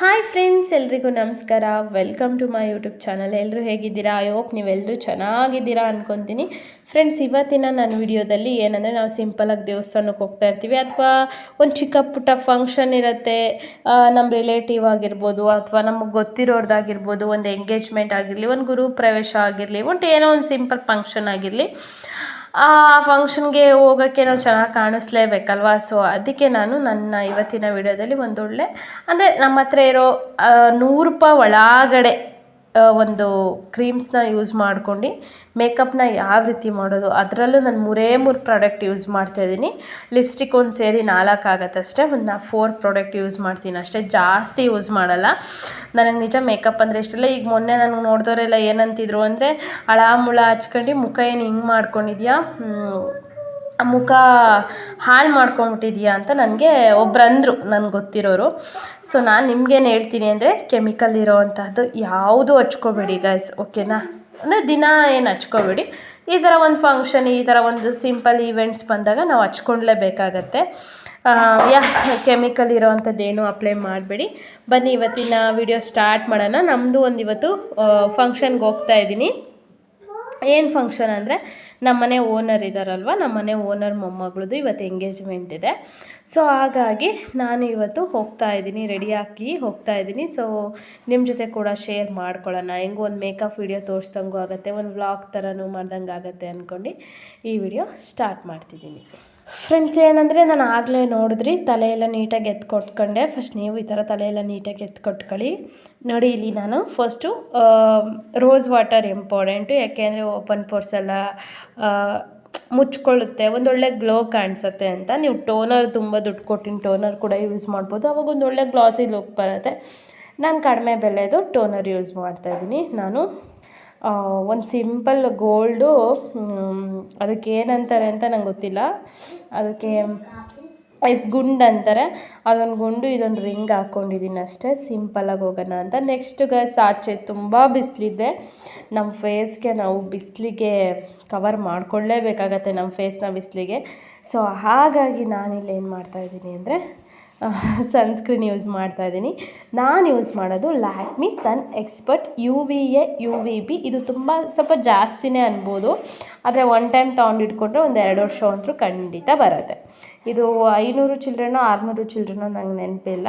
Hi friends, ಎಲ್ರಿಗೂ ನಮಸ್ಕಾರ. Welcome to my YouTube channel. ಎಲ್ಲರೂ ಹೇಗಿದ್ದೀರಾ? ಐ ಹೋಪ್ ನೀವೆಲ್ಲರೂ ಚೆನ್ನಾಗಿದ್ದೀರಾ ಅಂದ್ಕೊತೀನಿ. ಫ್ರೆಂಡ್ಸ್, ಇವತ್ತಿನ ನನ್ನ ವಿಡಿಯೋದಲ್ಲಿ ಏನಂದರೆ, ನಾವು ಸಿಂಪಲಾಗಿ ದೇವಸ್ಥಾನಕ್ಕೆ ಹೋಗ್ತಾ ಇರ್ತೀವಿ, ಅಥವಾ ಒಂದು ಚಿಕ್ಕ ಪುಟ್ಟ ಫಂಕ್ಷನ್ ಇರುತ್ತೆ, ನಮ್ಮ ರಿಲೇಟಿವ್ ಆಗಿರ್ಬೋದು, ಅಥವಾ ನಮಗೆ ಗೊತ್ತಿರೋರ್ದಾಗಿರ್ಬೋದು, ಒಂದು ಎಂಗೇಜ್ಮೆಂಟ್ ಆಗಿರಲಿ, ಒಂದು ಗುರು ಪ್ರವೇಶ ಆಗಿರಲಿ, ಏನೋ ಒಂದು ಸಿಂಪಲ್ ಫಂಕ್ಷನ್ ಆಗಿರಲಿ, ಆ ಫಂಕ್ಷನ್ಗೆ ಹೋಗೋಕ್ಕೆ ನಾವು ಚೆನ್ನಾಗಿ ಕಾಣಿಸ್ಲೇಬೇಕಲ್ವಾ. ಸೊ ಅದಕ್ಕೆ ನಾನು ನನ್ನ ಇವತ್ತಿನ ವಿಡಿಯೋದಲ್ಲಿ ಒಂದೊಳ್ಳೆ ಅಂದರೆ ನಮ್ಮ ಹತ್ರ ಇರೋ 100 ರೂಪಾಯಿ ಒಳಗಡೆ ಒಂದು ಕ್ರೀಮ್ಸ್ನ ಯೂಸ್ ಮಾಡ್ಕೊಂಡು ಮೇಕಪ್ನ ಯಾವ ರೀತಿ ಮಾಡೋದು, ಅದರಲ್ಲೂ ನಾನು 3 ಪ್ರಾಡಕ್ಟ್ ಯೂಸ್ ಮಾಡ್ತಾಯಿದ್ದೀನಿ. ಲಿಪ್ಸ್ಟಿಕ್ ಒಂದು ಸೇರಿ 4 ಆಗುತ್ತಷ್ಟೇ. ಒಂದು 4 ಪ್ರಾಡಕ್ಟ್ ಯೂಸ್ ಮಾಡ್ತೀನಿ ಅಷ್ಟೇ, ಜಾಸ್ತಿ ಯೂಸ್ ಮಾಡಲ್ಲ. ನನಗೆ ನಿಜ ಮೇಕಪ್ ಅಂದರೆ ಇಷ್ಟಲ್ಲ. ಈಗ ಮೊನ್ನೆ ನನಗೆ ನೋಡಿದವರೆಲ್ಲ ಏನಂತಿದ್ರು ಅಂದರೆ, ಮುಳ ಹಚ್ಕೊಂಡು ಮುಖ ಏನು ಹಿಂಗೆ ಮಾಡ್ಕೊಂಡಿದ್ಯಾ, ಮುಖ ಹಾಳು ಮಾಡ್ಕೊಂಬಿಟ್ಟಿದ್ಯಾ ಅಂತ ನನಗೆ ಒಬ್ರಂದರು, ನನಗೆ ಗೊತ್ತಿರೋರು. ಸೊ ನಾನು ನಿಮ್ಗೇನು ಹೇಳ್ತೀನಿ ಅಂದರೆ, ಕೆಮಿಕಲ್ ಇರೋವಂಥದ್ದು ಯಾವುದು ಹಚ್ಕೋಬೇಡಿ ಗೈಸ್, ಓಕೆನಾ. ಅಂದರೆ ದಿನ ಏನು ಹಚ್ಕೋಬೇಡಿ. ಈ ಥರ ಒಂದು ಫಂಕ್ಷನ್, ಈ ಥರ ಒಂದು ಸಿಂಪಲ್ ಈವೆಂಟ್ಸ್ ಬಂದಾಗ ನಾವು ಹಚ್ಕೊಳ್ಲೇಬೇಕಾಗತ್ತೆ. ಕೆಮಿಕಲ್ ಇರೋವಂಥದ್ದೇನು ಅಪ್ಲೈ ಮಾಡಬೇಡಿ. ಬನ್ನಿ ಇವತ್ತಿನ ವಿಡಿಯೋ ಸ್ಟಾರ್ಟ್ ಮಾಡೋಣ. ನಮ್ಮದು ಒಂದು ಇವತ್ತು ಫಂಕ್ಷನ್ಗೆ ಹೋಗ್ತಾ ಇದ್ದೀನಿ. ಏನು ಫಂಕ್ಷನ್ ಅಂದರೆ, ನಮ್ಮನೆ ಓನರ್ ಇದ್ದಾರಲ್ವ, ನಮ್ಮನೆ ಓನರ್ ಮೊಮ್ಮಗಳದು ಇವತ್ತು ಎಂಗೇಜ್ಮೆಂಟ್ ಇದೆ. ಸೊ ಹಾಗಾಗಿ ನಾನು ಇವತ್ತು ಹೋಗ್ತಾ ಇದ್ದೀನಿ, ರೆಡಿಯಾಗಿ ಹೋಗ್ತಾ ಇದ್ದೀನಿ. ಸೊ ನಿಮ್ಮ ಜೊತೆ ಕೂಡ ಶೇರ್ ಮಾಡ್ಕೊಳ್ಳೋಣ. ಹೆಂಗೂ ಒಂದು ಮೇಕಪ್ ವಿಡಿಯೋ ತೋರಿಸ್ದಂಗೂ ಆಗುತ್ತೆ, ಒಂದು ವ್ಲಾಗ್ ಥರನೂ ಮಾಡ್ದಂಗೆ ಆಗುತ್ತೆ ಅಂದ್ಕೊಂಡು ಈ ವಿಡಿಯೋ ಸ್ಟಾರ್ಟ್ ಮಾಡ್ತಿದ್ದೀನಿ. ಫ್ರೆಂಡ್ಸ್, ಏನಂದರೆ, ನಾನು ಆಗಲೇ ನೋಡಿದ್ರಿ ತಲೆಯೆಲ್ಲ ನೀಟಾಗಿ ಎತ್ಕೊಟ್ಕೊಂಡೆ. ಫಸ್ಟ್ ನೀವು ಈ ಥರ ತಲೆಯೆಲ್ಲ ನೀಟಾಗಿ ಎತ್ಕೊಟ್ಕೊಳ್ಳಿ. ನೋಡಿ, ಇಲ್ಲಿ ನಾನು ಫಸ್ಟು ರೋಸ್ ವಾಟರ್ ಇಂಪಾರ್ಟೆಂಟು, ಯಾಕೆಂದರೆ ಓಪನ್ ಪೋರ್ಸ್ ಎಲ್ಲ ಮುಚ್ಕೊಳ್ಳುತ್ತೆ, ಒಂದೊಳ್ಳೆ ಗ್ಲೋ ಕಾಣಿಸುತ್ತೆ ಅಂತ. ನೀವು ಟೋನರ್ ತುಂಬ ದುಡ್ಡು ಕೊಟ್ಟಿನ ಟೋನರ್ ಕೂಡ ಯೂಸ್ ಮಾಡ್ಬೋದು, ಅವಾಗ ಒಂದೊಳ್ಳೆ ಗ್ಲಾಸಿ ಲುಕ್ ಬರುತ್ತೆ. ನಾನು ಕಡಿಮೆ ಬೆಲೆದು ಟೋನರ್ ಯೂಸ್ ಮಾಡ್ತಾಯಿದ್ದೀನಿ. ನಾನು ಒಂದು ಸಿಂಪಲ್ ಗೋಲ್ಡು, ಅದಕ್ಕೆ ಏನಂತಾರೆ ಅಂತ ನಂಗೆ ಗೊತ್ತಿಲ್ಲ, ಅದಕ್ಕೆ ಗುಂಡು ಅಂತಾರೆ, ಅದೊಂದು ಗುಂಡು, ಇದೊಂದು ರಿಂಗ್ ಹಾಕ್ಕೊಂಡಿದ್ದೀನಿ ಅಷ್ಟೇ, ಸಿಂಪಲಾಗಿ ಹೋಗೋಣ ಅಂತ. ನೆಕ್ಸ್ಟ್ ಆಚೆ ತುಂಬ ಬಿಸಿಲಿದೆ, ನಮ್ಮ ಫೇಸ್ಗೆ ನಾವು ಬಿಸಿಲಿಗೆ ಕವರ್ ಮಾಡ್ಕೊಳ್ಳೇಬೇಕಾಗತ್ತೆ, ನಮ್ಮ ಫೇಸ್ನ ಬಿಸಿಲಿಗೆ. ಸೊ ಹಾಗಾಗಿ ನಾನಿಲ್ಲಿ ಏನು ಮಾಡ್ತಾಯಿದ್ದೀನಿ ಅಂದರೆ, ಸನ್ಸ್ಕ್ರೀನ್ ಯೂಸ್ ಮಾಡ್ತಾಯಿದ್ದೀನಿ. ನಾನು ಯೂಸ್ ಮಾಡೋದು ಲ್ಯಾಕ್ಮಿ ಸನ್ ಎಕ್ಸ್ಪರ್ಟ್ UVA UVB. ಇದು ಸ್ವಲ್ಪ ಜಾಸ್ತಿನೇ ಅನ್ಬೋದು, ಆದರೆ ಒನ್ ಟೈಮ್ ತೊಗೊಂಡಿಟ್ಕೊಂಡ್ರೆ ಒಂದು 2 ವರ್ಷ ಅಂತೂ ಖಂಡಿತ ಬರುತ್ತೆ. ಇದು 500 ಚಿಲ್ಡ್ರನೋ 600 ಚಿಲ್ಡ್ರನೋ ನಂಗೆ ನೆನಪಿಲ್ಲ.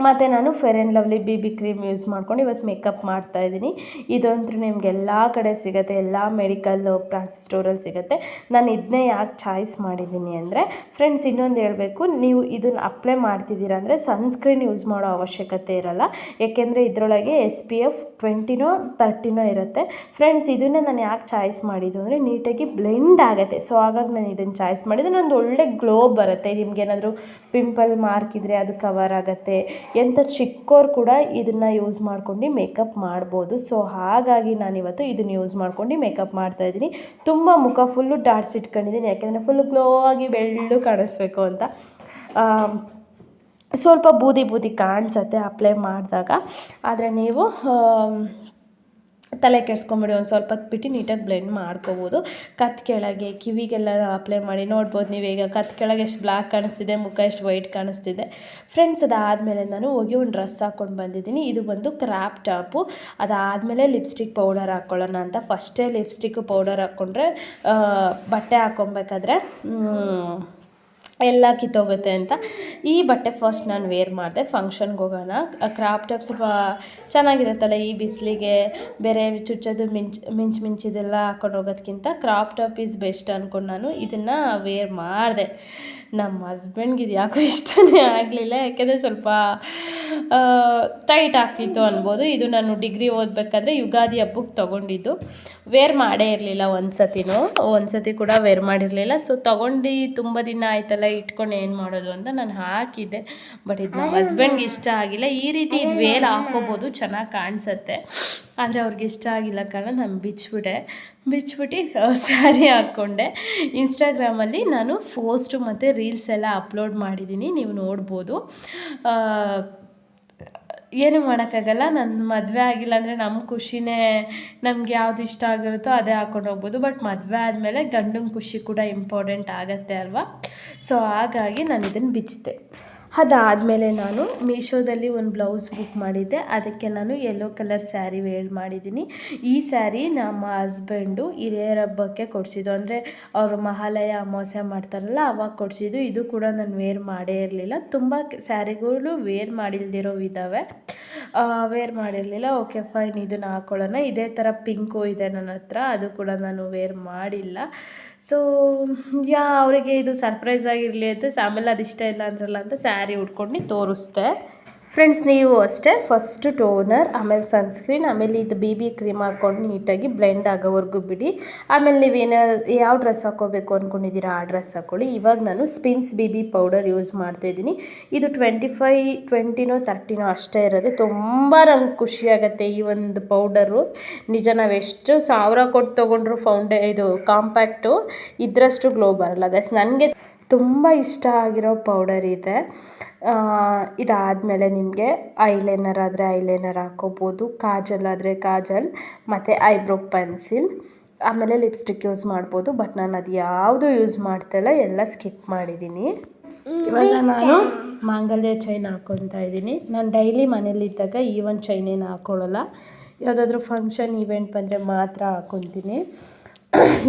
ಮತ್ತು ನಾನು fair and lovely BB cream use ಮಾಡ್ಕೊಂಡು ಇವತ್ತು ಮೇಕಪ್ ಮಾಡ್ತಾಯಿದ್ದೀನಿ. ಇದಂತೂ ನಿಮ್ಗೆ ಎಲ್ಲ ಕಡೆ ಸಿಗುತ್ತೆ, ಎಲ್ಲ ಮೆಡಿಕಲ್ ಫ್ಯಾನ್ಸಿ ಸ್ಟೋರಲ್ಲಿ ಸಿಗುತ್ತೆ. ನಾನು ಇದನ್ನೇ ಯಾಕೆ ಚಾಯ್ಸ್ ಮಾಡಿದ್ದೀನಿ ಅಂದರೆ, ಫ್ರೆಂಡ್ಸ್ ಇನ್ನೊಂದು ಹೇಳಬೇಕು, ನೀವು ಇದನ್ನು ಅಪ್ಲೈ ಮಾಡ್ತಿದ್ದೀರ ಅಂದರೆ ಸನ್ಸ್ಕ್ರೀನ್ ಯೂಸ್ ಮಾಡೋ ಅವಶ್ಯಕತೆ ಇರಲ್ಲ, ಏಕೆಂದರೆ ಇದರೊಳಗೆ SPF 20ನೋ 30ನೋ ಇರುತ್ತೆ. ಫ್ರೆಂಡ್ಸ್, ಇದನ್ನೇ ನಾನು ಯಾಕೆ ಚಾಯ್ಸ್ ಮಾಡಿದ್ದು ಅಂದರೆ, ನೀಟಾಗಿ ಬ್ಲೆಂಡ್ ಆಗುತ್ತೆ. ಸೊ ಹಾಗಾಗಿ ನಾನು ಇದನ್ನು ಚಾಯ್ಸ್ ಮಾಡಿದ್ದು. ಒಂದು ಒಳ್ಳೆ ಗ್ಲೋ ಬರುತ್ತೆ. ನಿಮಗೇನಾದರೂ ಪಿಂಪಲ್ ಮಾರ್ಕ್ ಇದ್ದರೆ ಅದು ಕವರ್ ಆಗುತ್ತೆ. ಎಂಥ ಚಿಕ್ಕೋರು ಕೂಡ ಇದನ್ನು ಯೂಸ್ ಮಾಡ್ಕೊಂಡು ಮೇಕಪ್ ಮಾಡ್ಬೋದು. ಸೊ ಹಾಗಾಗಿ ನಾನಿವತ್ತು ಇದನ್ನು ಯೂಸ್ ಮಾಡ್ಕೊಂಡು ಮೇಕಪ್ ಮಾಡ್ತಾಯಿದ್ದೀನಿ. ತುಂಬ ಮುಖ ಫುಲ್ಲು ಡಾಟ್ಸ್ ಇಟ್ಕೊಂಡಿದ್ದೀನಿ, ಯಾಕೆಂದರೆ ಫುಲ್ಲು ಗ್ಲೋ ಆಗಿ ಬೆಳ್ಳು ಕಾಣಿಸ್ಬೇಕು ಅಂತ. ಸ್ವಲ್ಪ ಬೂದಿ ಕಾಣಿಸುತ್ತೆ ಅಪ್ಲೈ ಮಾಡಿದಾಗ, ಆದರೆ ನೀವು ತಲೆ ಕೆಡಿಸ್ಕೊಂಬಿಡಿ, ಒಂದು ಸ್ವಲ್ಪ ಹೊತ್ತು ಬಿಟ್ಟು ನೀಟಾಗಿ ಬ್ಲೆಂಡ್ ಮಾಡ್ಕೋಬೋದು. ಕತ್ತು ಕೆಳಗೆ ಕಿವಿಗೆಲ್ಲ ಅಪ್ಲೈ ಮಾಡಿ ನೋಡ್ಬೋದು. ನೀವು ಈಗ ಕತ್ತು ಕೆಳಗೆ ಎಷ್ಟು ಬ್ಲ್ಯಾಕ್ ಕಾಣಿಸ್ತಿದೆ, ಮುಖ ಎಷ್ಟು ವೈಟ್ ಕಾಣಿಸ್ತಿದೆ. ಫ್ರೆಂಡ್ಸ್, ಅದಾದಮೇಲೆ ನಾನು ಹೋಗಿ ಒಂದು ಡ್ರೆಸ್ ಹಾಕ್ಕೊಂಡು ಬಂದಿದ್ದೀನಿ. ಇದು ಬಂದು ಕ್ರಾಪ್ ಟಾಪು. ಅದಾದಮೇಲೆ ಲಿಪ್ಸ್ಟಿಕ್ ಪೌಡರ್ ಹಾಕ್ಕೊಳ್ಳೋಣ ಅಂತ. ಫಸ್ಟೇ ಲಿಪ್ಸ್ಟಿಕ್ಕು ಪೌಡರ್ ಹಾಕ್ಕೊಂಡ್ರೆ ಬಟ್ಟೆ ಹಾಕ್ಕೊಬೇಕಾದ್ರೆ ಎಲ್ಲ ಕಿತ್ತೋಗುತ್ತೆ ಅಂತ ಈ ಬಟ್ಟೆ ಫಸ್ಟ್ ನಾನು ವೇರ್ ಮಾಡಿದೆ. ಫಂಕ್ಷನ್ಗೆ ಹೋಗೋಣ, ಕ್ರಾಪ್ ಟಾಪ್ ಸ್ವಲ್ಪ ಚೆನ್ನಾಗಿರುತ್ತಲ್ಲ ಈ ಬಿಸಿಲಿಗೆ, ಬೇರೆ ಚುಚ್ಚೋದು ಮಿಂಚಿದೆಲ್ಲ ಹಾಕೊಂಡು ಹೋಗೋದಕ್ಕಿಂತ ಕ್ರಾಪ್ ಟಾಪ್ ಈಸ್ ಬೆಸ್ಟ್ ಅಂದ್ಕೊಂಡು ನಾನು ಇದನ್ನು ವೇರ್ ಮಾಡಿದೆ. ನಮ್ಮ ಹಸ್ಬೆಂಡ್ಗೆ ಇದು ಯಾಕೋ ಇಷ್ಟನೇ ಆಗಲಿಲ್ಲ, ಯಾಕೆಂದರೆ ಸ್ವಲ್ಪ ಟೈಟ್ ಆಗ್ತಿತ್ತು ಅನ್ಬೋದು. ಇದು ನಾನು ಡಿಗ್ರಿ ಓದಬೇಕಾದ್ರೆ ಯುಗಾದಿ ಹಬ್ಬಕ್ಕೆ ತೊಗೊಂಡಿದ್ದು, ವೇರ್ ಮಾಡೇ ಇರಲಿಲ್ಲ ಒಂದು ಸತಿ ಕೂಡ ವೇರ್ ಮಾಡಿರಲಿಲ್ಲ. ಸೊ ತೊಗೊಂಡು ತುಂಬ ದಿನ ಆಯ್ತಲ್ಲ, ಇಟ್ಕೊಂಡು ಏನು ಮಾಡೋದು ಅಂತ ನಾನು ಹಾಕಿದ್ದೆ. ಬಟ್ ಇದು ನಮ್ಮ ಹಸ್ಬೆಂಡ್ಗೆ ಇಷ್ಟ ಆಗಿಲ್ಲ. ಈ ರೀತಿ ಇದು ವೇರ್ ಹಾಕ್ಕೋಬೋದು, ಚೆನ್ನಾಗಿ ಕಾಣಿಸುತ್ತೆ, ಆದರೆ ಅವ್ರಿಗೆ ಇಷ್ಟ ಆಗಿಲ್ಲ ಕಾರಣ ನಾನು ಬಿಚ್ಬಿಟ್ಟು ಸ್ಯಾರಿ ಹಾಕ್ಕೊಂಡೆ. ಇನ್ಸ್ಟಾಗ್ರಾಮಲ್ಲಿ ನಾನು ಪೋಸ್ಟು ಮತ್ತು ರೀಲ್ಸ್ ಎಲ್ಲ ಅಪ್ಲೋಡ್ ಮಾಡಿದ್ದೀನಿ, ನೀವು ನೋಡ್ಬೋದು. ಏನೂ ಮಾಡೋಕ್ಕಾಗಲ್ಲ, ನನ್ನ ಮದುವೆ ಆಗಿಲ್ಲ ಅಂದರೆ ನಮ್ಮ ಖುಷಿನೇ, ನಮ್ಗೆ ಯಾವುದು ಇಷ್ಟ ಆಗಿರುತ್ತೋ ಅದೇ ಹಾಕ್ಕೊಂಡು ಹೋಗ್ಬೋದು. ಬಟ್ ಮದುವೆ ಆದಮೇಲೆ ಗಂಡನ ಖುಷಿ ಕೂಡ ಇಂಪಾರ್ಟೆಂಟ್ ಆಗುತ್ತೆ ಅಲ್ವಾ. ಸೊ ಹಾಗಾಗಿ ನಾನು ಇದನ್ನು ಬಿಚ್ಚಿದೆ. ಅದಾದಮೇಲೆ ನಾನು ಮೀಶೋದಲ್ಲಿ ಒಂದು ಬ್ಲೌಸ್ ಬುಕ್ ಮಾಡಿದ್ದೆ. ಅದಕ್ಕೆ ನಾನು ಯೆಲ್ಲೋ ಕಲರ್ ಸ್ಯಾರಿ ವೇರ್ ಮಾಡಿದ್ದೀನಿ. ಈ ಸ್ಯಾರಿ ನಮ್ಮ ಹಸ್ಬೆಂಡು ಹಿರಿಯರ ಹಬ್ಬಕ್ಕೆ ಕೊಡಿಸಿದ್ದು, ಅಂದರೆ ಅವರು ಮಹಾಲಯ ಅಮಾವಾಸ್ಯೆ ಮಾಡ್ತಾರಲ್ಲ ಅವಾಗ ಕೊಡಿಸಿದ್ದು. ಇದು ಕೂಡ ನಾನು ವೇರ್ ಮಾಡೇ ಇರಲಿಲ್ಲ. ತುಂಬ ಸ್ಯಾರಿಗಳು ವೇರ್ ಮಾಡಿಲ್ದಿರೋ ಇದ್ದಾವೆ, ವೇರ್ ಮಾಡಿರಲಿಲ್ಲ. ಓಕೆ ಫೈನ್, ಇದನ್ನು ಹಾಕ್ಕೊಳ್ಳೋಣ. ಇದೇ ಥರ ಪಿಂಕು ಇದೆ ನನ್ನ ಹತ್ರ, ಅದು ಕೂಡ ನಾನು ವೇರ್ ಮಾಡಿಲ್ಲ. ಸೊ ಅವರಿಗೆ ಇದು ಸರ್ಪ್ರೈಸ್ ಆಗಿರಲಿ ಅಂತ, ಆಮೇಲೆ ಅದು ಇಷ್ಟ ಇಲ್ಲ ಅಂದ್ರಲ್ಲ ಅಂತ ಸ್ಯಾರಿ ಉಟ್ಕೊಂಡು ತೋರಿಸ್ದೆ. ಫ್ರೆಂಡ್ಸ್, ನೀವು ಅಷ್ಟೇ ಫಸ್ಟು ಟೋನರ್, ಆಮೇಲೆ ಸನ್ಸ್ಕ್ರೀನ್, ಆಮೇಲೆ ಇದು BB ಕ್ರೀಮ್ ಹಾಕ್ಕೊಂಡು ನೀಟಾಗಿ ಬ್ಲೆಂಡ್ ಆಗೋವರೆಗೂ ಬಿಡಿ. ಆಮೇಲೆ ಯಾವ ಡ್ರೆಸ್ ಹಾಕ್ಕೋಬೇಕು ಅಂದ್ಕೊಂಡಿದ್ದೀರಾ ಆ ಡ್ರೆಸ್ ಹಾಕ್ಕೊಳ್ಳಿ. ಇವಾಗ ನಾನು ಸ್ಪಿನ್ಸ್ BB ಪೌಡರ್ ಯೂಸ್ ಮಾಡ್ತಾಯಿದ್ದೀನಿ. ಇದು 20ನೋ 30ನೋ ಅಷ್ಟೇ ಇರೋದು. ತುಂಬ ನಂಗೆ ಖುಷಿಯಾಗತ್ತೆ ಈ ಒಂದು ಪೌಡರು. ನಿಜ, ನಾವು ಎಷ್ಟು 1000 ಕೊಟ್ಟು ತೊಗೊಂಡ್ರು ಇದು ಕಾಂಪ್ಯಾಕ್ಟು ಇದರಷ್ಟು ಗ್ಲೋ ಬರಲ್ಲ ಗೈಸ್. ನನಗೆ ತುಂಬ ಇಷ್ಟ ಆಗಿರೋ ಪೌಡರ್ ಇದೆ. ಇದಾದಮೇಲೆ ನಿಮಗೆ ಐಲೈನರ್ ಆದರೆ ಐಲೈನರ್ ಹಾಕ್ಕೋಬೋದು, ಕಾಜಲ್ ಆದರೆ ಕಾಜಲ್, ಮತ್ತು ಐಬ್ರೋ ಪೆನ್ಸಿಲ್, ಆಮೇಲೆ ಲಿಪ್ಸ್ಟಿಕ್ ಯೂಸ್ ಮಾಡ್ಬೋದು. ಬಟ್ ನಾನು ಅದು ಯಾವುದೂ ಯೂಸ್ ಮಾಡ್ತಾಯಿಲ್ಲ, ಎಲ್ಲ ಸ್ಕಿಪ್ ಮಾಡಿದ್ದೀನಿ. ಇವಾಗ ನಾನು ಮಾಂಗಲ್ಯ ಚೈನ್ ಹಾಕ್ಕೊತಾ ಇದ್ದೀನಿ. ನಾನು ಡೈಲಿ ಮನೇಲಿದ್ದಾಗ ಈ ಒಂದು ಚೈನೇನು ಹಾಕ್ಕೊಳ್ಳಲ್ಲ, ಯಾವುದಾದ್ರೂ ಫಂಕ್ಷನ್ ಈವೆಂಟ್ ಬಂದರೆ ಮಾತ್ರ ಹಾಕ್ಕೊತೀನಿ.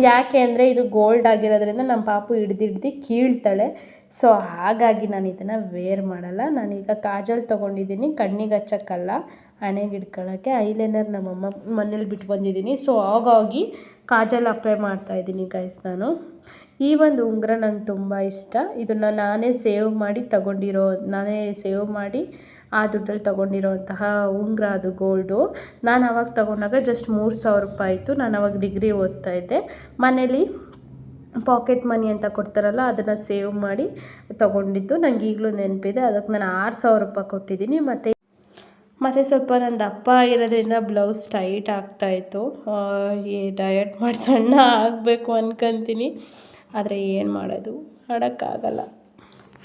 ಯಾಕೆ ಅಂದರೆ ಇದು ಗೋಲ್ಡ್ ಆಗಿರೋದ್ರಿಂದ ನಮ್ಮ ಪಾಪು ಹಿಡ್ದು ಕೀಳ್ತಾಳೆ. ಸೊ ಹಾಗಾಗಿ ನಾನು ಇದನ್ನು ವೇರ್ ಮಾಡಲ್ಲ. ನಾನೀಗ ಕಾಜಲ್ ತೊಗೊಂಡಿದ್ದೀನಿ, ಕಣ್ಣಿಗೆ ಹಚ್ಚಕ್ಕಲ್ಲ, ಹಣೆಗೆ ಇಟ್ಕೊಳ್ಳೋಕ್ಕೆ. ಐಲೈನರ್ ನಮ್ಮಮ್ಮ ಮನೇಲಿ ಬಿಟ್ಟು ಬಂದಿದ್ದೀನಿ. ಸೊ ಹಾಗಾಗಿ ಕಾಜಲ್ ಅಪ್ಲೈ ಮಾಡ್ತಾಯಿದ್ದೀನಿ ಗೈಸ್. ನಾನು ಈ ಒಂದು ಉಂಗುರ ನಂಗೆ ತುಂಬ ಇಷ್ಟ. ಇದನ್ನು ನಾನೇ ಸೇವ್ ಮಾಡಿ ಆ ದುಡ್ಡಲ್ಲಿ ತೊಗೊಂಡಿರೋಂತಹ ಉಂಗುರ, ಅದು ಗೋಲ್ಡು. ನಾನು ಅವಾಗ ತೊಗೊಂಡಾಗ ಜಸ್ಟ್ 3000 ರೂಪಾಯಿ ಇತ್ತು. ನಾನು ಅವಾಗ ಡಿಗ್ರಿ ಓದ್ತಾಯಿದ್ದೆ. ಮನೇಲಿ ಪಾಕೆಟ್ ಮನಿ ಅಂತ ಕೊಡ್ತಾರಲ್ಲ, ಅದನ್ನು ಸೇವ್ ಮಾಡಿ ತೊಗೊಂಡಿದ್ದು ನನಗೆ ಈಗಲೂ ನೆನಪಿದೆ. ಅದಕ್ಕೆ ನಾನು 6000 ರೂಪಾಯಿ ಕೊಟ್ಟಿದ್ದೀನಿ. ಮತ್ತು ಸ್ವಲ್ಪ ನನ್ನ ದಪ್ಪ ಆಗಿರೋದ್ರಿಂದ ಬ್ಲೌಸ್ ಟೈಟ್ ಆಗ್ತಾಯಿತ್ತು. ಡಯಟ್ ಮಾಡಿ ಸಣ್ಣ ಆಗಬೇಕು ಅನ್ಕೊತೀನಿ, ಆದರೆ ಏನು ಮಾಡೋದು, ಮಾಡೋಕ್ಕಾಗಲ್ಲ.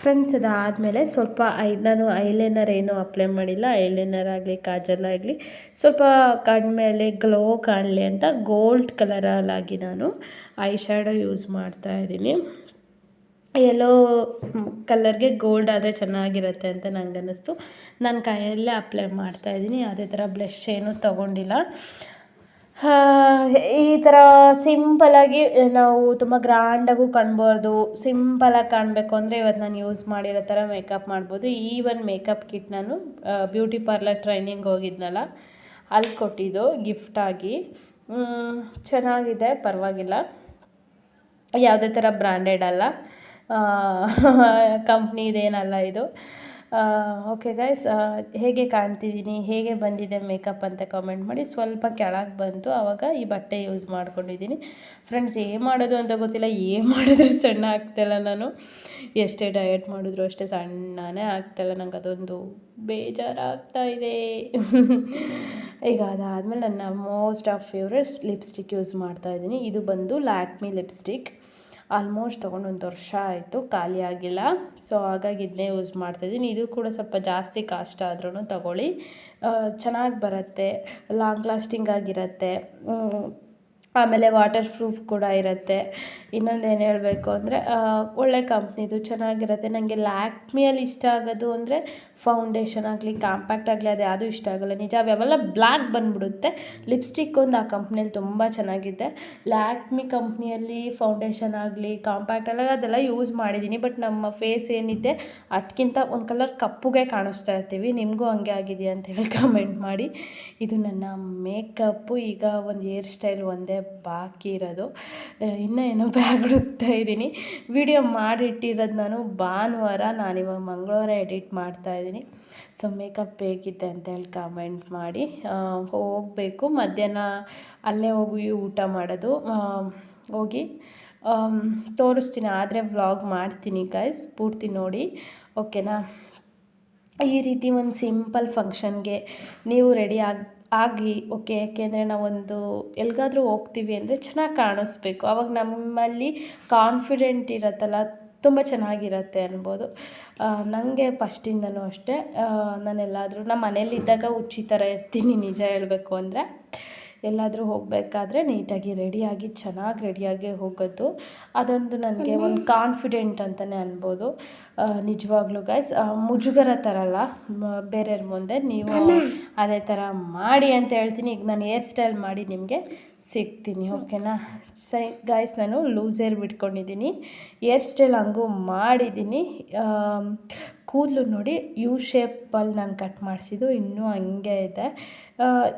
ಫ್ರೆಂಡ್ಸ್, ಅದಾದಮೇಲೆ ಸ್ವಲ್ಪ ನಾನು ಐಲೈನರ್ ಏನೂ ಅಪ್ಲೈ ಮಾಡಿಲ್ಲ. ಐಲೈನರ್ ಆಗಲಿ ಕಾಜಲ್ ಆಗಲಿ ಸ್ವಲ್ಪ ಕಣ್ಮೇಲೆ ಗ್ಲೋ ಕಾಣಲಿ ಅಂತ ಗೋಲ್ಡ್ ಕಲರಲ್ಲಾಗಿ ನಾನು ಐ ಶ್ಯಾಡೋ ಯೂಸ್ ಮಾಡ್ತಾಯಿದ್ದೀನಿ. ಯೆಲ್ಲೋ ಕಲರ್ಗೆ ಗೋಲ್ಡ್ ಆದರೆ ಚೆನ್ನಾಗಿರುತ್ತೆ ಅಂತ ನಂಗೆ ಅನ್ನಿಸ್ತು. ನಾನು ಕೈಯಲ್ಲೇ ಅಪ್ಲೈ ಮಾಡ್ತಾಯಿದ್ದೀನಿ. ಅದೇ ಥರ ಬ್ಲಷ್ ಏನೂ ತೊಗೊಂಡಿಲ್ಲ. ಈ ಥರ ಸಿಂಪಲಾಗಿ ನಾವು ತುಂಬ ಗ್ರ್ಯಾಂಡಾಗೂ ಕಾಣ್ಬಾರ್ದು, ಸಿಂಪಲಾಗಿ ಕಾಣಬೇಕು ಅಂದರೆ ಇವತ್ತು ನಾನು ಯೂಸ್ ಮಾಡಿರೋ ಥರ ಮೇಕಪ್ ಮಾಡ್ಬೋದು. ಈ ಒಂದು ಮೇಕಪ್ ಕಿಟ್ ನಾನು ಬ್ಯೂಟಿ ಪಾರ್ಲರ್ ಟ್ರೈನಿಂಗ್ ಹೋಗಿದ್ನಲ್ಲ ಅಲ್ಲಿ ಕೊಟ್ಟಿದ್ದು ಗಿಫ್ಟಾಗಿ. ಚೆನ್ನಾಗಿದೆ, ಪರವಾಗಿಲ್ಲ. ಯಾವುದೇ ಥರ ಬ್ರ್ಯಾಂಡೆಡ್ ಅಲ್ಲ, ಕಂಪ್ನಿದೇನಲ್ಲ ಇದು. ಓಕೆ ಗೈಸ್, ಹೇಗೆ ಕಾಣ್ತಿದ್ದೀನಿ, ಹೇಗೆ ಬಂದಿದೆ ಮೇಕಪ್ ಅಂತ ಕಾಮೆಂಟ್ ಮಾಡಿ. ಸ್ವಲ್ಪ ಕೆಳಗೆ ಬಂತು, ಆವಾಗ ಈ ಬಟ್ಟೆ ಯೂಸ್ ಮಾಡ್ಕೊಂಡಿದ್ದೀನಿ. ಫ್ರೆಂಡ್ಸ್, ಏನು ಮಾಡೋದು ಅಂತ ಗೊತ್ತಿಲ್ಲ, ಏನು ಮಾಡಿದ್ರು ಸಣ್ಣ ಆಗ್ತಾಯಿಲ್ಲ. ನಾನು ಎಷ್ಟೇ ಡಯಟ್ ಮಾಡಿದ್ರು ಅಷ್ಟೇ ಸಣ್ಣನೇ ಆಗ್ತಾಯಿಲ್ಲ. ನಂಗೆ ಅದೊಂದು ಬೇಜಾರಾಗ್ತಾಯಿದೆ. ಈಗ ಅದಾದಮೇಲೆ ನನ್ನ most of favourite lipstick use ಮಾಡ್ತಾಯಿದ್ದೀನಿ. ಇದು ಬಂದು ಲ್ಯಾಕ್ಮಿ ಲಿಪ್ಸ್ಟಿಕ್. ಆಲ್ಮೋಸ್ಟ್ ತೊಗೊಂಡು 1 ವರ್ಷ ಆಯಿತು, ಖಾಲಿ ಆಗಿಲ್ಲ. ಸೊ ಹಾಗಾಗಿ ಇದನ್ನೇ ಯೂಸ್ ಮಾಡ್ತಾಯಿದ್ದೀನಿ. ಇದು ಕೂಡ ಸ್ವಲ್ಪ ಜಾಸ್ತಿ ಕಾಸ್ಟ್ ಆದ್ರೂ ತಗೊಳ್ಳಿ, ಚೆನ್ನಾಗಿ ಬರುತ್ತೆ, ಲಾಂಗ್ ಲಾಸ್ಟಿಂಗ್ ಆಗಿರುತ್ತೆ, ಆಮೇಲೆ ವಾಟರ್ ಪ್ರೂಫ್ ಕೂಡ ಇರುತ್ತೆ. ಇನ್ನೊಂದೇನು ಹೇಳಬೇಕು ಅಂದರೆ ಒಳ್ಳೆ ಕಂಪ್ನಿದು, ಚೆನ್ನಾಗಿರುತ್ತೆ. ನನಗೆ ಲ್ಯಾಕ್ಮಿಯಲ್ಲಿ ಇಷ್ಟ ಆಗೋದು ಅಂದರೆ ಫೌಂಡೇಶನ್ ಆಗಲಿ ಕಾಂಪ್ಯಾಕ್ಟ್ ಆಗಲಿ ಅದು ಯಾವುದೂ ಇಷ್ಟ ಆಗೋಲ್ಲ. ನಿಜ, ಅವೆಲ್ಲ ಬ್ಲ್ಯಾಕ್ ಬಂದುಬಿಡುತ್ತೆ. ಲಿಪ್ಸ್ಟಿಕ್ ಒಂದು ಆ ಕಂಪ್ನಿಯಲ್ಲಿ ತುಂಬ ಚೆನ್ನಾಗಿದೆ. ಲ್ಯಾಕ್ಮಿ ಕಂಪ್ನಿಯಲ್ಲಿ ಫೌಂಡೇಶನ್ ಆಗಲಿ ಕಾಂಪ್ಯಾಕ್ಟ್ ಅದೆಲ್ಲ ಯೂಸ್ ಮಾಡಿದ್ದೀನಿ. ಬಟ್ ನಮ್ಮ ಫೇಸ್ ಏನಿದೆ ಅದಕ್ಕಿಂತ ಒಂದು ಕಲರ್ ಕಪ್ಪುಗೆ ಕಾಣಿಸ್ತಾ ಇರ್ತೀವಿ. ನಿಮಗೂ ಹಂಗೆ ಆಗಿದೆಯಾ ಅಂತ ಹೇಳಿ ಕಮೆಂಟ್ ಮಾಡಿ. ಇದು ನನ್ನ ಮೇಕಪ್ಪು. ಈಗ ಒಂದು ಹೇರ್ ಸ್ಟೈಲ್ ಒಂದೇ ಬಾಕಿ ಇರೋದು, ಇನ್ನೂ ಏನೋ ಬ್ಯಾಗ್ ಹುಡುಕ್ತಾ ಇದ್ದೀನಿ. ವಿಡಿಯೋ ಮಾಡಿಟ್ಟಿರೋದು ನಾನು ಭಾನುವಾರ, ನಾನಿವಾಗ ಮಂಗಳವಾರ ಎಡಿಟ್ ಮಾಡ್ತಾಯಿದ್ದೀನಿ. ಸೊ ಮೇಕಪ್ ಹೇಗಿದೆ ಅಂತೇಳಿ ಕಮೆಂಟ್ ಮಾಡಿ. ಹೋಗಬೇಕು ಮಧ್ಯಾಹ್ನ, ಅಲ್ಲೇ ಹೋಗಿ ಊಟ ಮಾಡೋದು. ಹೋಗಿ ತೋರಿಸ್ತೀನಿ, ಆದರೆ ವ್ಲಾಗ್ ಮಾಡ್ತೀನಿ ಗೈಸ್, ಪೂರ್ತಿ ನೋಡಿ ಓಕೆನಾ. ಈ ರೀತಿ ಒಂದು ಸಿಂಪಲ್ ಫಂಕ್ಷನ್ಗೆ ನೀವು ರೆಡಿ ಆಗಿ ಓಕೆ. ಯಾಕೆಂದರೆ ನಾವೊಂದು ಎಲ್ಲಿಗಾದ್ರೂ ಹೋಗ್ತೀವಿ ಅಂದರೆ ಚೆನ್ನಾಗಿ ಕಾಣಿಸ್ಬೇಕು, ಆವಾಗ ನಮ್ಮಲ್ಲಿ ಕಾನ್ಫಿಡೆಂಟ್ ಇರುತ್ತಲ್ಲ, ತುಂಬ ಚೆನ್ನಾಗಿರುತ್ತೆ ಅನ್ಬೋದು. ನನಗೆ ಫಸ್ಟಿಂದನೂ ಅಷ್ಟೇ, ನಾನೆಲ್ಲಾದರೂ ನಮ್ಮ ಮನೇಲಿದ್ದಾಗ ಹುಚ್ಚಿ ಥರ ಇರ್ತೀನಿ ನಿಜ ಹೇಳಬೇಕು ಅಂದರೆ. ಎಲ್ಲಾದರೂ ಹೋಗಬೇಕಾದ್ರೆ ನೀಟಾಗಿ ರೆಡಿಯಾಗಿ ಚೆನ್ನಾಗಿ ರೆಡಿಯಾಗಿ ಹೋಗೋದು. ಅದೊಂದು ನನಗೆ ಒಂದು ಕಾನ್ಫಿಡೆಂಟ್ ಅಂತಲೇ ಅನ್ಬೋದು. ನಿಜವಾಗ್ಲೂ ಗೈಸ್ ಮುಜುಗರ ಥರ ಅಲ್ಲ, ಬೇರೆಯವ್ರ ಮುಂದೆ ನೀವು ಅದೇ ಥರ ಮಾಡಿ ಅಂತ ಹೇಳ್ತೀನಿ. ಈಗ ನಾನು ಹೇರ್ ಸ್ಟೈಲ್ ಮಾಡಿ ನಿಮಗೆ ಸಿಗ್ತೀನಿ, ಓಕೆನಾ. ಗೈಸ್ ನಾನು ಲೂಸ್ ಹೇರ್ ಬಿಟ್ಕೊಂಡಿದ್ದೀನಿ, ಹೇರ್ ಸ್ಟೈಲ್ ಹಂಗೂ ಮಾಡಿದ್ದೀನಿ. ಕೂದಲು ನೋಡಿ ಯು ಶೇಪಲ್ಲಿ ನಾನು ಕಟ್ ಮಾಡಿಸಿದ್ದು, ಇನ್ನೂ ಹಂಗೆ ಇದೆ.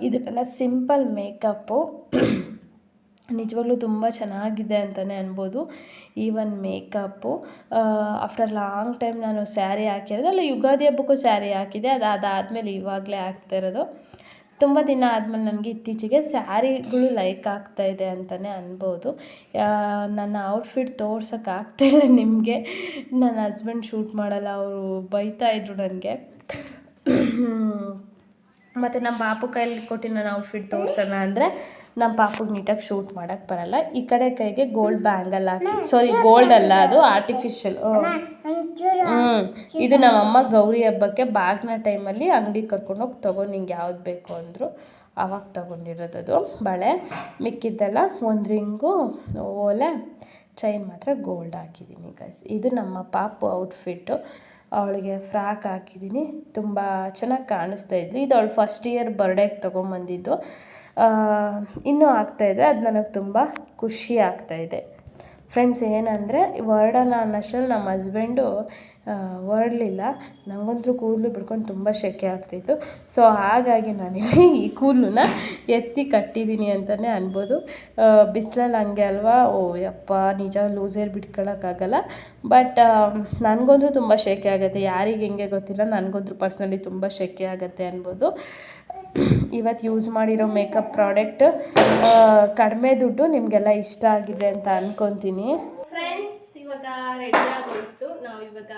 ಇದು ನನ್ನ ಸಿಂಪಲ್ ಮೇಕಪ್ಪು. ನಿಜವಾಗ್ಲೂ ತುಂಬ ಚೆನ್ನಾಗಿದೆ ಅಂತಲೇ ಅನ್ಬೋದು. Even makeup after long time ನಾನು ಸ್ಯಾರಿ ಹಾಕಿರೋದು, ಅಲ್ಲ ಯುಗಾದಿ ಹಬ್ಬಕ್ಕೂ ಸ್ಯಾರಿ ಹಾಕಿದೆ, ಅದಾದಮೇಲೆ ಇವಾಗಲೇ ಆಗ್ತಾ ಇರೋದು. ತುಂಬ ದಿನ ಆದಮೇಲೆ ನನಗೆ ಇತ್ತೀಚೆಗೆ ಸ್ಯಾರಿಗಳು ಲೈಕ್ ಆಗ್ತಾಯಿದೆ ಅಂತಲೇ ಅನ್ಬೋದು. ನನ್ನ ಔಟ್ಫಿಟ್ ತೋರ್ಸೋಕ್ಕಾಗ್ತಾಯಿಲ್ಲ ನಿಮಗೆ. ನನ್ನ ಹಸ್ಬೆಂಡ್ ಶೂಟ್ ಮಾಡಲ್ಲ, ಅವರು ಬೈತಾಯಿದ್ರು ನನಗೆ. ಮತ್ತು ನಮ್ಮ ಪಾಪು ಕೈಯಲ್ಲಿ ಕೊಟ್ಟು ನಾನು ಔಟ್ಫಿಟ್ ತೋರಿಸೋಣ ಅಂದರೆ ನಮ್ಮ ಪಾಪುಗೆ ನೀಟಾಗಿ ಶೂಟ್ ಮಾಡೋಕ್ಕೆ ಬರಲ್ಲ. ಈ ಕಡೆ ಕೈಗೆ ಗೋಲ್ಡ್ ಬ್ಯಾಂಗಲ್ ಹಾಕಿ, ಸಾರಿ ಗೋಲ್ಡ್ ಅಲ್ಲ, ಅದು ಆರ್ಟಿಫಿಷಿಯಲ್. ಇದು ನಮ್ಮಮ್ಮ ಗೌರಿ ಹಬ್ಬಕ್ಕೆ ಬಾಗಿನ ಟೈಮಲ್ಲಿ ಅಂಗಡಿಗೆ ಕರ್ಕೊಂಡೋಗಿ ತೊಗೊಂಡು ನಿಂಗೆ ಯಾವ್ದು ಬೇಕು ಅಂದರು, ಆವಾಗ ತೊಗೊಂಡಿರೋದದು ಬಳೆ. ಮಿಕ್ಕಿದ್ದೆಲ್ಲ ಒಂದು ರಿಂಗು, ಓಲೆ, ಚೈನ್ ಮಾತ್ರ ಗೋಲ್ಡ್ ಹಾಕಿದ್ದೀನಿ ಗೈಸ್. ಇದು ನಮ್ಮ ಪಾಪು ಔಟ್ಫಿಟ್ಟು. ಅವಳಿಗೆ ಫ್ರಾಕ್ ಹಾಕಿದ್ದೀನಿ, ತುಂಬ ಚೆನ್ನಾಗಿ ಕಾಣಿಸ್ತಾ ಇದ್ಲು. ಇದು ಅವಳು ಫಸ್ಟ್ ಇಯರ್ ಬರ್ಡೇಗೆ ತೊಗೊಂಬಂದಿದ್ದು, ಇನ್ನೂ ಆಗ್ತಾಯಿದೆ. ಅದು ನನಗೆ ತುಂಬ ಖುಷಿ ಆಗ್ತಾಯಿದೆ ಫ್ರೆಂಡ್ಸ್. ಏನಂದರೆ ಹೊರಡೋಣ ಅನ್ನೋಷ್ಟರಲ್ಲಿ ನಮ್ಮ ಹಸ್ಬೆಂಡು ಹೊರಡಲಿಲ್ಲ. ನನಗಂತೂ ಕೂದಲು ಬಿಡ್ಕೊಂಡು ತುಂಬ ಸೆಕೆ ಆಗ್ತಿತ್ತು. ಸೊ ಹಾಗಾಗಿ ನಾನಿಲ್ಲಿ ಈ ಕೂದಲನ್ನ ಎತ್ತಿ ಕಟ್ಟಿದ್ದೀನಿ ಅಂತಲೇ ಅನ್ಬೋದು. ಬಿಸಿಲಲ್ಲಿ ಹಂಗೆ ಅಲ್ವಾ, ಓ ಯಪ್ಪ ನಿಜ ಲೂಸ್ ಹೇರ್ ಬಿಟ್ಕೊಳ್ಳೋಕ್ಕಾಗಲ್ಲ. ಬಟ್ ನನಗಂತೂ ತುಂಬ ಸೆಕೆ ಆಗುತ್ತೆ, ಯಾರಿಗೆ ಹೆಂಗೆ ಗೊತ್ತಿಲ್ಲ, ನನಗಂತೂ ಪರ್ಸ್ನಲಿ ತುಂಬ ಸೆಕೆ ಆಗುತ್ತೆ ಅನ್ಬೋದು. ಇವತ್ತು ಯೂಸ್ ಮಾಡಿರೋ ಮೇಕಪ್ ಪ್ರಾಡಕ್ಟ್ ಕಡಿಮೆ ದುಡ್ಡು, ನಿಮಗೆಲ್ಲ ಇಷ್ಟ ಆಗಿದೆ ಅಂತ ಅಂದ್ಕೊತೀನಿ ಫ್ರೆಂಡ್ಸ್. ಇವಾಗ ರೆಡಿಯಾಗೋಯ್ತು. ನಾವು ಇವಾಗ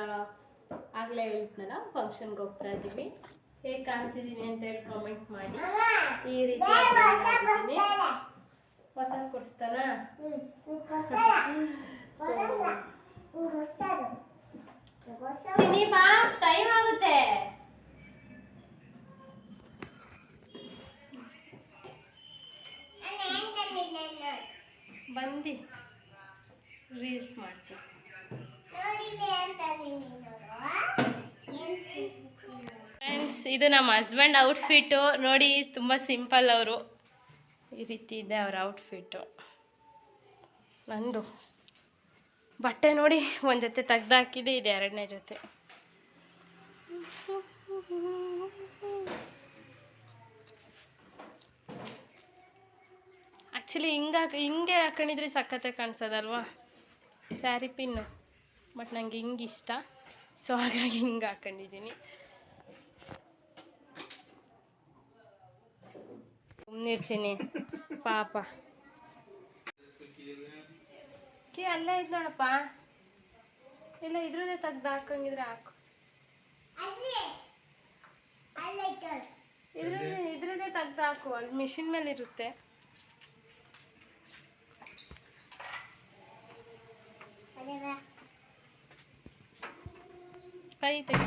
ಆಗಲೇ ಹೇಳ್ತನಲ್ಲ, ಫಂಕ್ಷನ್ಗೆ ಹೋಗ್ತಾ ಇದ್ದೀವಿ. ಹೇಗೆ ಕಾಣ್ತಿದ್ದೀನಿ ಅಂತ ಹೇಳಿ ಕಾಮೆಂಟ್ ಮಾಡಿ. ಈ ರೀತಿ ಆಗಿದ್ದೀನಿ. ಹೊಸ ಕೊಡಿಸ್ತಾನ ಚಿನ್ನಿ ಬಾ, ಟೈಮ್ ಆಗುತ್ತೆ. ಬಂದು ರೀಲ್ಸ್ ಮಾಡ್ತೀವಿ ಫ್ರೆಂಡ್ಸ್. ಇದು ನಮ್ಮ ಹಸ್ಬೆಂಡ್ ಔಟ್ಫಿಟ್ಟು ನೋಡಿ, ತುಂಬ ಸಿಂಪಲ್. ಅವರು ಈ ರೀತಿ ಇದೆ ಅವ್ರ ಔಟ್ಫಿಟ್ಟು. ನಂದು ಬಟ್ಟೆ ನೋಡಿ, ಒಂದು ಜೊತೆ ತೆಗ್ದಾಕಿದೆ, ಇದು ಎರಡನೇ ಜೊತೆ. ಆ್ಯಕ್ಚುಲಿ ಹಿಂಗೆ ಹಾಕೊಂಡಿದ್ರೆ ಸಖತ್ತೆ ಕಾಣಿಸೋದಲ್ವಾ ಸ್ಯಾರಿ ಪಿನ್ನು, ಬಟ್ ನನಗೆ ಹಿಂಗೆ ಇಷ್ಟ. ಸೊ ಹಾಗಾಗಿ ಹಿಂಗೆ ಹಾಕೊಂಡಿದ್ದೀನಿ. ಸುಮ್ಮನಿರ್ತೀನಿ ಪಾಪ. ಅಲ್ಲೇ ಇದು ನೋಡಪ್ಪ, ಇಲ್ಲ ಇದ್ರದ್ದೇ ತೆಗ್ದು ಹಾಕಂಗಿದ್ರೆ ಹಾಕು. ಇದ್ರದ್ದೇ ತೆಗ್ದು ಹಾಕು, ಅಲ್ಲಿ ಮಿಷಿನ್ ಮೇಲೆ ಇರುತ್ತೆ. ಕೈ ತೆಗಿ.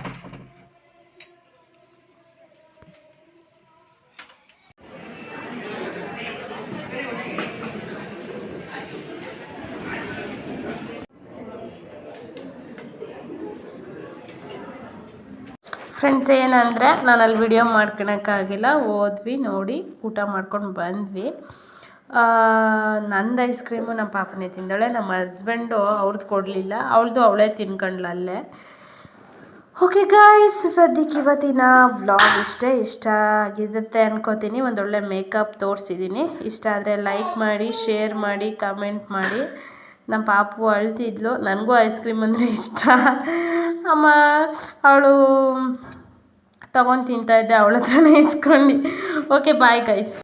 ಫ್ರೆಂಡ್ಸ್ ಏನಂದರೆ ನಾನು ಅಲ್ಲಿ ವಿಡಿಯೋ ಮಾಡ್ಕೊಳಕ್ಕಾಗಿಲ್ಲ, ಹೋದ್ವಿ ನೋಡಿ ಊಟ ಮಾಡ್ಕೊಂಡು ಬಂದ್ವಿ. ನಂದು ಐಸ್ ಕ್ರೀಮು ನಮ್ಮ ಪಾಪನೇ ತಿಂದಾಳೆ, ನಮ್ಮ ಹಸ್ಬೆಂಡು ಅವ್ರದ್ದು ಕೊಡಲಿಲ್ಲ, ಅವಳೇ ತಿನ್ಕೊಂಡ್ಲ ಅಲ್ಲೇ. ಓಕೆ ಗಾಯ್ಸ್, ಸದ್ಯಕ್ಕೆ ಇವತ್ತಿನ ವ್ಲಾಗ್ ಇಷ್ಟ ಆಗಿರುತ್ತೆ ಅನ್ಕೋತೀನಿ. ಒಂದೊಳ್ಳೆ ಮೇಕಪ್ ತೋರಿಸಿದ್ದೀನಿ. ಇಷ್ಟ ಆದರೆ ಲೈಕ್ ಮಾಡಿ, ಶೇರ್ ಮಾಡಿ, ಕಮೆಂಟ್ ಮಾಡಿ. ನಮ್ಮ ಪಾಪು ಅಳ್ತಿದ್ಲು, ನನಗೂ ಐಸ್ ಕ್ರೀಮ್ ಅಂದರೆ ಇಷ್ಟ. ಅಮ್ಮ ಅವಳು ತೊಗೊಂಡು ತಿಂತಾಯಿದ್ದೆ, ಅವಳ ಹತ್ರನೇ ಇಸ್ಕೊಂಡು. Okay bye guys.